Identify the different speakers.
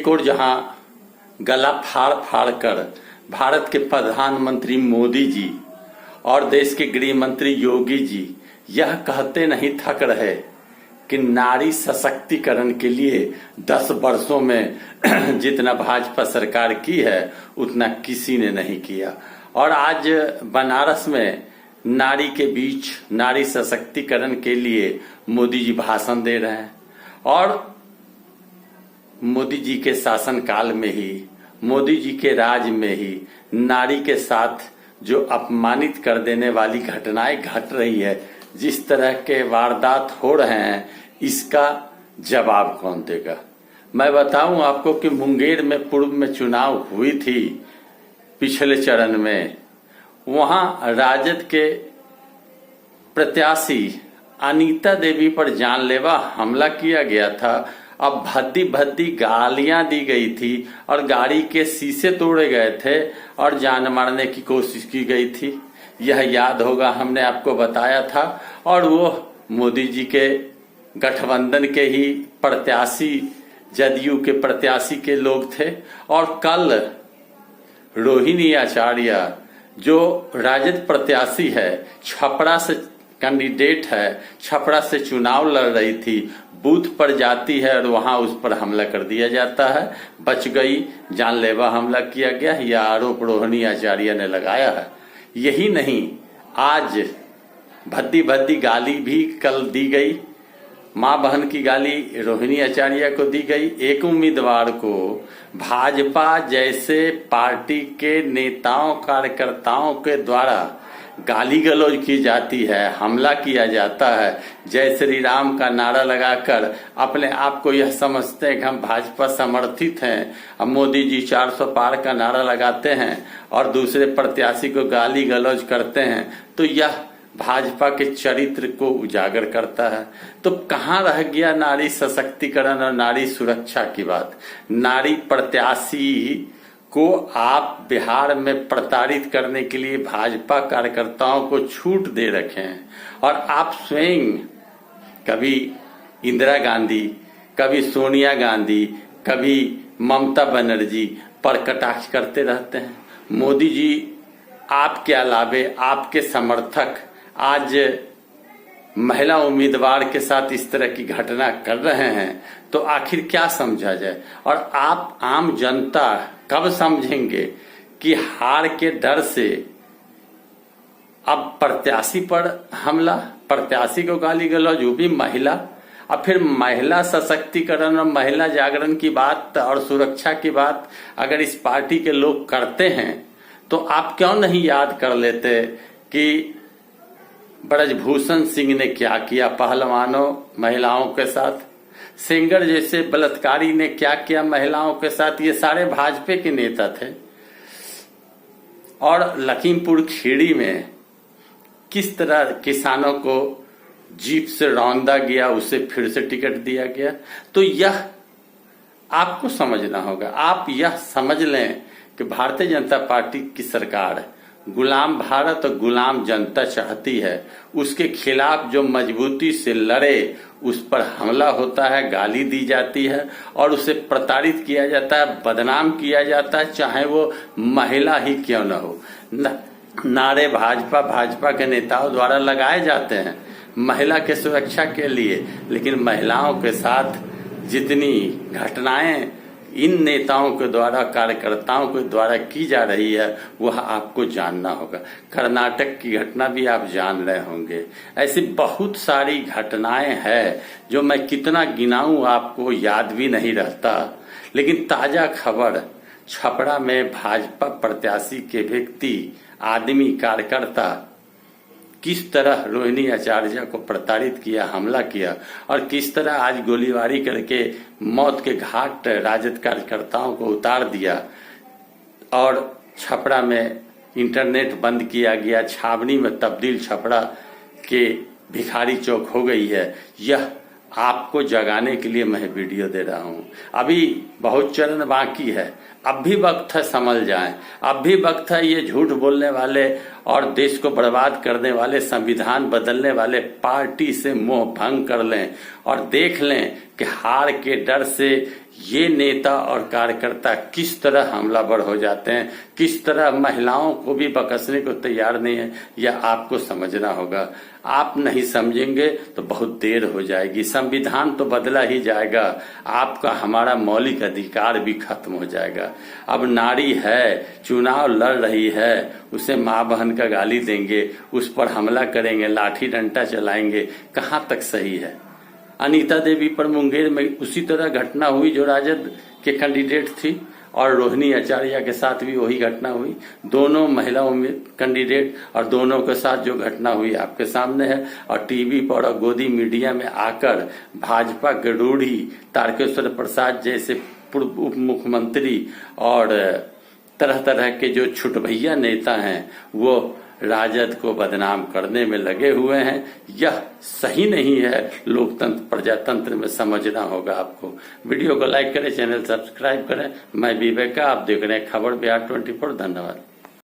Speaker 1: एक और जहां गला फाड़ फाड़ कर भारत के प्रधानमंत्री मोदी जी और देश के गृह मंत्री योगी जी यह कहते नहीं थक रहे कि नारी सशक्तिकरण के लिए 10 वर्षों में जितना भाजपा सरकार की है उतना किसी ने नहीं किया। और आज बनारस में नारी के बीच नारी सशक्तिकरण के लिए मोदी जी भाषण दे रहे हैं और मोदी जी के शासनकाल में ही, मोदी जी के राज में ही नारी के साथ जो अपमानित कर देने वाली घटनाएं घट रही है, जिस तरह के वारदात हो रहे हैं, इसका जवाब कौन देगा। मैं बताऊं आपको कि मुंगेर में पूर्व में चुनाव हुई थी पिछले चरण में, वहां राजद के प्रत्याशी अनीता देवी पर जानलेवा हमला किया गया था। अब भद्दी भद्दी गालियां दी गई थी और गाड़ी के शीशे तोड़े गए थे और जान मारने की कोशिश की गई थी। यह याद होगा, हमने आपको बताया था। और वो मोदी जी के गठबंधन के ही प्रत्याशी, जदयू के प्रत्याशी के लोग थे। और कल रोहिणी आचार्य जो राजद प्रत्याशी है, छपरा से कैंडिडेट है, छपरा से चुनाव लड़ रही थी, बूथ पर जाती है और वहां उस पर हमला कर दिया जाता है। बच गई, जानलेवा हमला किया गया। यह आरोप रोहिणी आचार्य ने लगाया है। यही नहीं, आज भद्दी भद्दी गाली भी कल दी गई। मां बहन की गाली रोहिणी आचार्य को दी गई। एक उम्मीदवार को भाजपा जैसे पार्टी के नेताओं कार्यकर्ताओं के द्वारा गाली गलौज की जाती है, हमला किया जाता है। जय श्री राम का नारा लगाकर अपने आप को यह समझते हैं कि हम भाजपा समर्थित हैं। अब मोदी जी 400 पार का नारा लगाते हैं और दूसरे प्रत्याशी को गाली गलौज करते हैं, तो यह भाजपा के चरित्र को उजागर करता है। तो कहाँ रह गया नारी सशक्तिकरण और नारी सुरक्षा की बात। नारी प्रत्याशी को आप बिहार में प्रताड़ित करने के लिए भाजपा कार्यकर्ताओं को छूट दे रखे हैं और आप स्वयं कभी इंदिरा गांधी, कभी सोनिया गांधी, कभी ममता बनर्जी पर कटाक्ष करते रहते हैं। मोदी जी आपके अलावे आपके समर्थक आज महिला उम्मीदवार के साथ इस तरह की घटना कर रहे हैं, तो आखिर क्या समझा जाए। और आप आम जनता कब समझेंगे कि हार के डर से अब प्रत्याशी पर हमला, प्रत्याशी को गाली गलौज, वो भी महिला। अब फिर महिला सशक्तिकरण और महिला जागरण की बात और सुरक्षा की बात अगर इस पार्टी के लोग करते हैं, तो आप क्यों नहीं याद कर लेते कि ब्रजभूषण सिंह ने क्या किया पहलवानों महिलाओं के साथ, सेंगर जैसे बलात्कारी ने क्या किया महिलाओं के साथ। ये सारे भाजपा के नेता थे। और लखीमपुर खीरी में किस तरह किसानों को जीप से रौंदा गया, उसे फिर से टिकट दिया गया। तो यह आपको समझना होगा। आप यह समझ लें कि भारतीय जनता पार्टी की सरकार गुलाम भारत और गुलाम जनता चाहती है। उसके खिलाफ जो मजबूती से लड़े, उस पर हमला होता है, गाली दी जाती है और उसे प्रताड़ित किया जाता है, बदनाम किया जाता है, चाहे वो महिला ही क्यों न हो। नारे भाजपा के नेताओं द्वारा लगाए जाते हैं महिला के सुरक्षा के लिए, लेकिन महिलाओं के साथ जितनी घटनाएं इन नेताओं के द्वारा, कार्यकर्ताओं के द्वारा की जा रही है, वह आपको जानना होगा। कर्नाटक की घटना भी आप जान रहे होंगे। ऐसी बहुत सारी घटनाएं हैं जो मैं कितना गिनाऊं आपको याद भी नहीं रहता। लेकिन ताजा खबर, छपरा में भाजपा प्रत्याशी के व्यक्ति, आदमी, कार्यकर्ता किस तरह रोहिणी आचार्य को प्रताड़ित किया, हमला किया और किस तरह आज गोलीबारी करके मौत के घाट राजद कार्यकर्ताओं को उतार दिया। और छपरा में इंटरनेट बंद किया गया, छावनी में तब्दील छपरा के भिखारी चौक हो गई है। यह आपको जगाने के लिए मैं वीडियो दे रहा हूं। अभी बहुत चरण बाकी है, अब भी वक्त है समझ जाएं। अब भी वक्त है ये झूठ बोलने वाले और देश को बर्बाद करने वाले, संविधान बदलने वाले पार्टी से मोह भंग कर लें और देख लें कि हार के डर से ये नेता और कार्यकर्ता किस तरह हमलावर हो जाते हैं, किस तरह महिलाओं को भी बकसने को तैयार नहीं है, यह आपको समझना होगा। आप नहीं समझेंगे तो बहुत देर हो जाएगी। संविधान तो बदला ही जाएगा, आपका हमारा मौलिक अधिकार भी खत्म हो जाएगा। अब नारी है, चुनाव लड़ रही है, उसे माँ बहन का गाली देंगे, उस पर हमला करेंगे, लाठी डंडा चलाएंगे, कहाँ तक सही है। अनीता देवी पर मुंगेर में उसी तरह घटना हुई जो राजद के कैंडिडेट थी, और रोहिणी आचार्य के साथ भी वही घटना हुई। दोनों महिलाओं में कैंडिडेट और दोनों के साथ जो घटना हुई आपके सामने है। और टीवी पर और गोदी मीडिया में आकर भाजपा के रूढ़ी तारकेश्वर प्रसाद जैसे पूर्व उप मुख्यमंत्री और तरह तरह के जो छुटभैया नेता हैं वो राजद को बदनाम करने में लगे हुए हैं। यह सही नहीं है। लोकतंत्र प्रजातंत्र में समझना होगा आपको। वीडियो को लाइक करें, चैनल सब्सक्राइब करें। मैं विवेका, आप देख रहे हैं खबर बिहार 24। धन्यवाद।